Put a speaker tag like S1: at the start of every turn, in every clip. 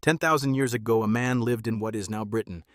S1: 10,000 years ago, a man lived in what is now Britain.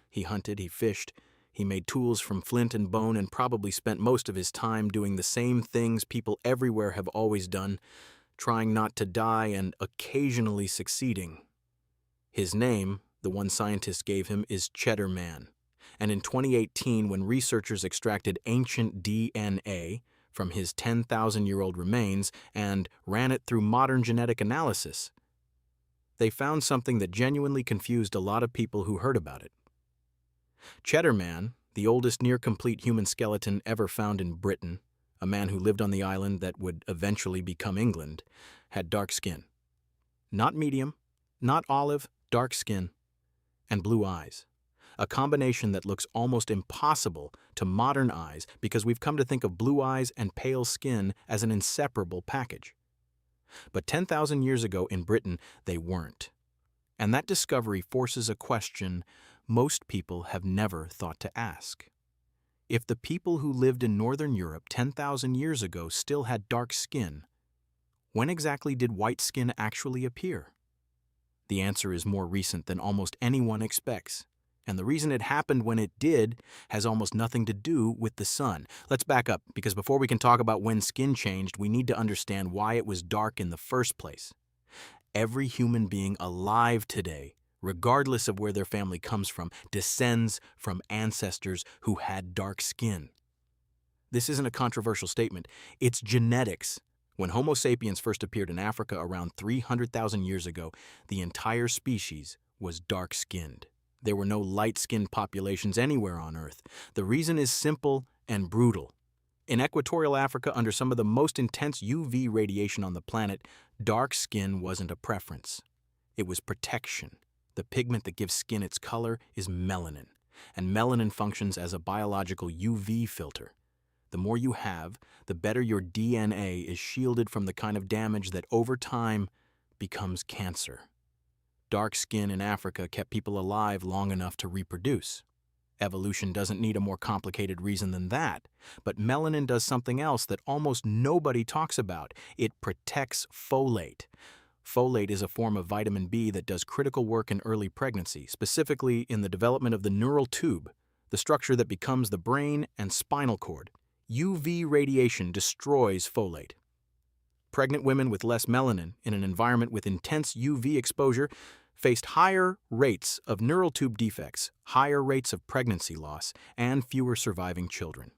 S1: He hunted, he fished, he made tools from flint and bone, and probably spent most of his time doing the same things people everywhere have always done, trying not to die and occasionally succeeding. His name, the one scientists gave him, is Cheddar Man. And in 2018, when researchers extracted ancient DNA from his 10,000-year-old remains and ran it through modern genetic analysis, they found something that genuinely confused a lot of people who heard about it. Cheddar Man, the oldest near-complete human skeleton ever found in Britain, a man who lived on the island that would eventually become England, had dark skin. Not medium, not olive, dark skin, and blue eyes. A combination that looks almost impossible to modern eyes because we've come to think of blue eyes and pale skin as an inseparable package. But 10,000 years ago in Britain, they weren't. And that discovery forces a question most people have never thought to ask. If the people who lived in Northern Europe 10,000 years ago still had dark skin, when exactly did white skin actually appear? The answer is more recent than almost anyone expects. And the reason it happened when it did has almost nothing to do with the sun. Let's back up, because before we can talk about when skin changed, we need to understand why it was dark in the first place. Every human being alive today, regardless of where their family comes from, descends from ancestors who had dark skin. This isn't a controversial statement. It's genetics. When Homo sapiens first appeared in Africa around 300,000 years ago, the entire species was dark-skinned. There were no light-skinned populations anywhere on Earth. The reason is simple and brutal. In equatorial Africa, under some of the most intense UV radiation on the planet, dark skin wasn't a preference. It was protection. The pigment that gives skin its color is melanin, and melanin functions as a biological UV filter. The more you have, the better your DNA is shielded from the kind of damage that over time becomes cancer. Dark skin in Africa kept people alive long enough to reproduce. Evolution doesn't need a more complicated reason than that, but melanin does something else that almost nobody talks about. It protects folate. Folate is a form of vitamin B that does critical work in early pregnancy, specifically in the development of the neural tube, the structure that becomes the brain and spinal cord. UV radiation destroys folate. Pregnant women with less melanin in an environment with intense UV exposure faced higher rates of neural tube defects, higher rates of pregnancy loss, and fewer surviving children.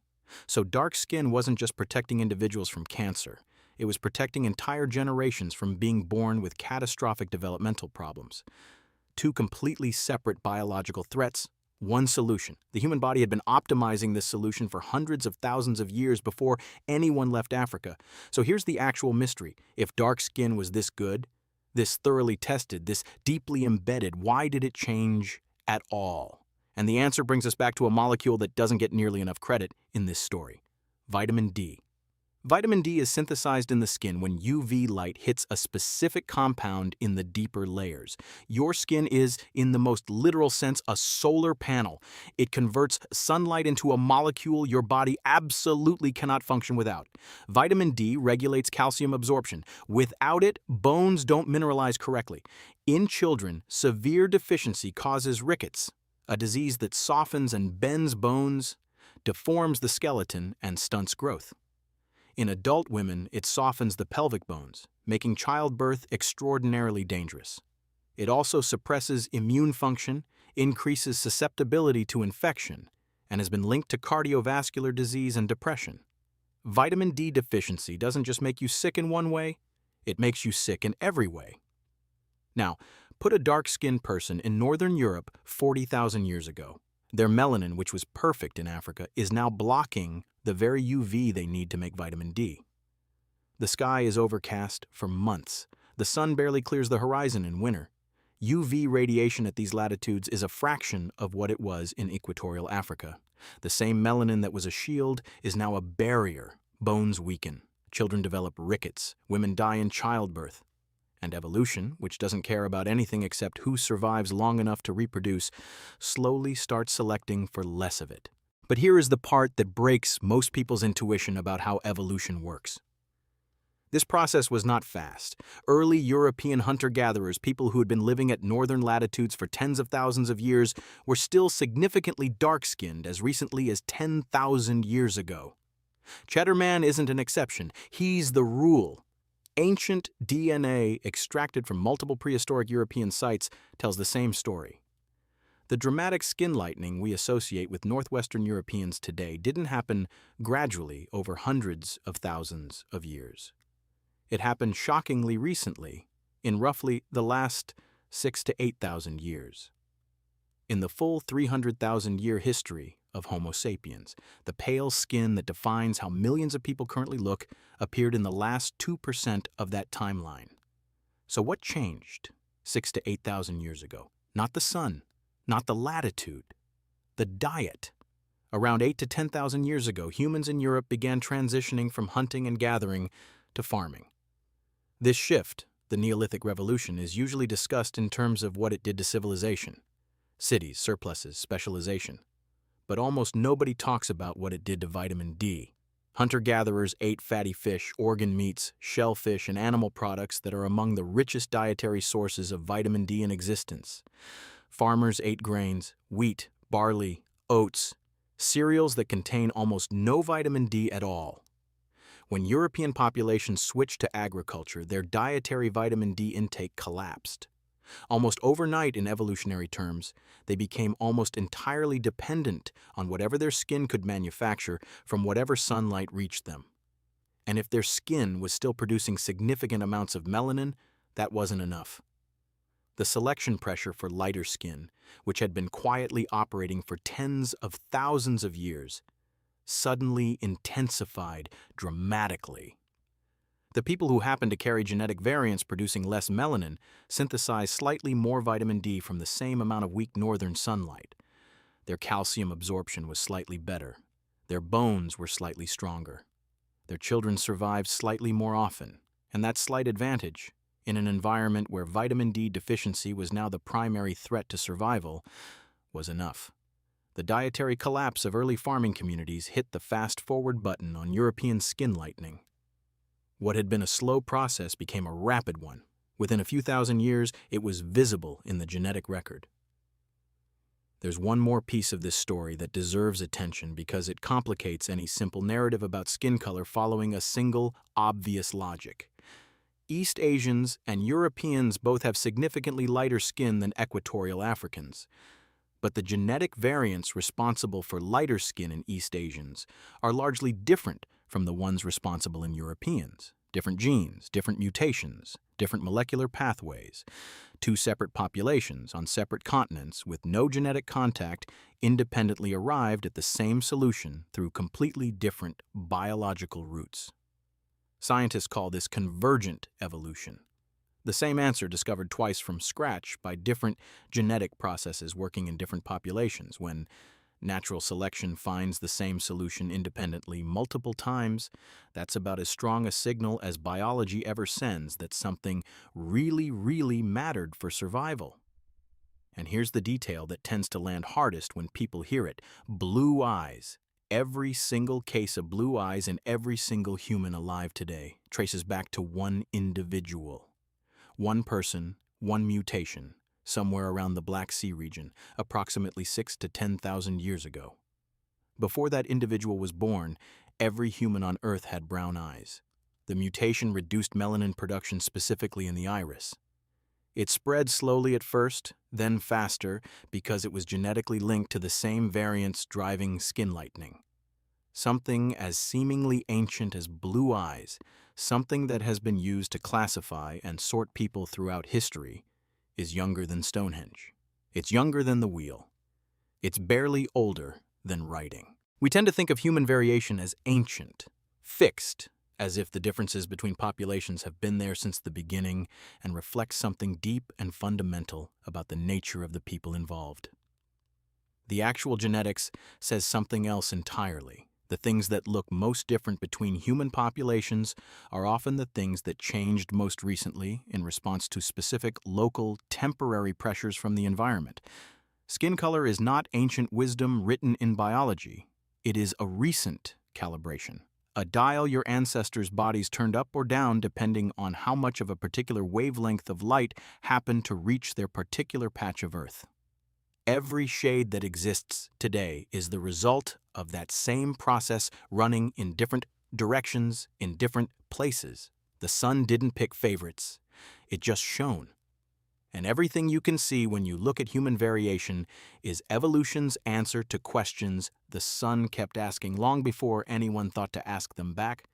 S1: So dark skin wasn't just protecting individuals from cancer. It was protecting entire generations from being born with catastrophic developmental problems. Two completely separate biological threats, one solution. The human body had been optimizing this solution for hundreds of thousands of years before anyone left Africa. So here's the actual mystery. If dark skin was this good, this thoroughly tested, this deeply embedded, why did it change at all? And the answer brings us back to a molecule that doesn't get nearly enough credit in this story: vitamin D. Vitamin D is synthesized in the skin when UV light hits a specific compound in the deeper layers. Your skin is, in the most literal sense, a solar panel. It converts sunlight into a molecule your body absolutely cannot function without. Vitamin D regulates calcium absorption. Without it, bones don't mineralize correctly. In children, severe deficiency causes rickets, a disease that softens and bends bones, deforms the skeleton, and stunts growth. In adult women, it softens the pelvic bones, making childbirth extraordinarily dangerous. It also suppresses immune function, increases susceptibility to infection, and has been linked to cardiovascular disease and depression. Vitamin D deficiency doesn't just make you sick in one way, it makes you sick in every way. Now, put a dark-skinned person in Northern Europe 40,000 years ago. Their melanin, which was perfect in Africa, is now blocking the very UV they need to make vitamin D. The sky is overcast for months. The sun barely clears the horizon in winter. UV radiation at these latitudes is a fraction of what it was in equatorial Africa. The same melanin that was a shield is now a barrier. Bones weaken. Children develop rickets. Women die in childbirth. And evolution, which doesn't care about anything except who survives long enough to reproduce, slowly starts selecting for less of it. But here is the part that breaks most people's intuition about how evolution works. This process was not fast. Early European hunter-gatherers, people who had been living at northern latitudes for tens of thousands of years, were still significantly dark-skinned as recently as 10,000 years ago. Cheddar Man isn't an exception. He's the rule. Ancient DNA extracted from multiple prehistoric European sites tells the same story. The dramatic skin lightening we associate with northwestern Europeans today didn't happen gradually over hundreds of thousands of years. It happened shockingly recently, in roughly the last 6,000 to 8,000 years. In the full 300,000-year history of Homo sapiens, the pale skin that defines how millions of people currently look appeared in the last 2% of that timeline. So what changed 6,000 to 8,000 years ago? Not the sun, not the latitude, the diet. Around 8,000 to 10,000 years ago, humans in Europe began transitioning from hunting and gathering to farming. This shift, the Neolithic Revolution, is usually discussed in terms of what it did to civilization. Cities, surpluses, specialization. But almost nobody talks about what it did to vitamin D. Hunter-gatherers ate fatty fish, organ meats, shellfish, and animal products that are among the richest dietary sources of vitamin D in existence. Farmers ate grains, wheat, barley, oats, cereals that contain almost no vitamin D at all. When European populations switched to agriculture, their dietary vitamin D intake collapsed. Almost overnight in evolutionary terms, they became almost entirely dependent on whatever their skin could manufacture from whatever sunlight reached them. And if their skin was still producing significant amounts of melanin, that wasn't enough. The selection pressure for lighter skin, which had been quietly operating for tens of thousands of years, suddenly intensified dramatically. The people who happened to carry genetic variants producing less melanin synthesized slightly more vitamin D from the same amount of weak northern sunlight. Their calcium absorption was slightly better. Their bones were slightly stronger. Their children survived slightly more often, and that slight advantage, in an environment where vitamin D deficiency was now the primary threat to survival, was enough. The dietary collapse of early farming communities hit the fast-forward button on European skin lightening. What had been a slow process became a rapid one. Within a few thousand years, it was visible in the genetic record. There's one more piece of this story that deserves attention because it complicates any simple narrative about skin color following a single, obvious logic. East Asians and Europeans both have significantly lighter skin than equatorial Africans. But the genetic variants responsible for lighter skin in East Asians are largely different from the ones responsible in Europeans. Different genes, different mutations, different molecular pathways. Two separate populations on separate continents with no genetic contact independently arrived at the same solution through completely different biological routes. Scientists call this convergent evolution. The same answer discovered twice from scratch by different genetic processes working in different populations. When natural selection finds the same solution independently multiple times, that's about as strong a signal as biology ever sends that something really mattered for survival. And here's the detail that tends to land hardest when people hear it: blue eyes. Every single case of blue eyes in every single human alive today traces back to one individual. One person, one mutation, somewhere around the Black Sea region, approximately 6,000 to 10,000 years ago. Before that individual was born, every human on Earth had brown eyes. The mutation reduced melanin production specifically in the iris. It spread slowly at first, then faster, because it was genetically linked to the same variants driving skin lightening. Something as seemingly ancient as blue eyes, something that has been used to classify and sort people throughout history, is younger than Stonehenge. It's younger than the wheel. It's barely older than writing. We tend to think of human variation as ancient, fixed, as if the differences between populations have been there since the beginning and reflect something deep and fundamental about the nature of the people involved. The actual genetics says something else entirely. The things that look most different between human populations are often the things that changed most recently in response to specific local, temporary pressures from the environment. Skin color is not ancient wisdom written in biology. It is a recent calibration, A dial your ancestors' bodies turned up or down depending on how much of a particular wavelength of light happened to reach their particular patch of Earth. Every shade that exists today is the result of that same process running in different directions, in different places. The sun didn't pick favorites. It just shone. And everything you can see when you look at human variation is evolution's answer to questions the sun kept asking long before anyone thought to ask them back.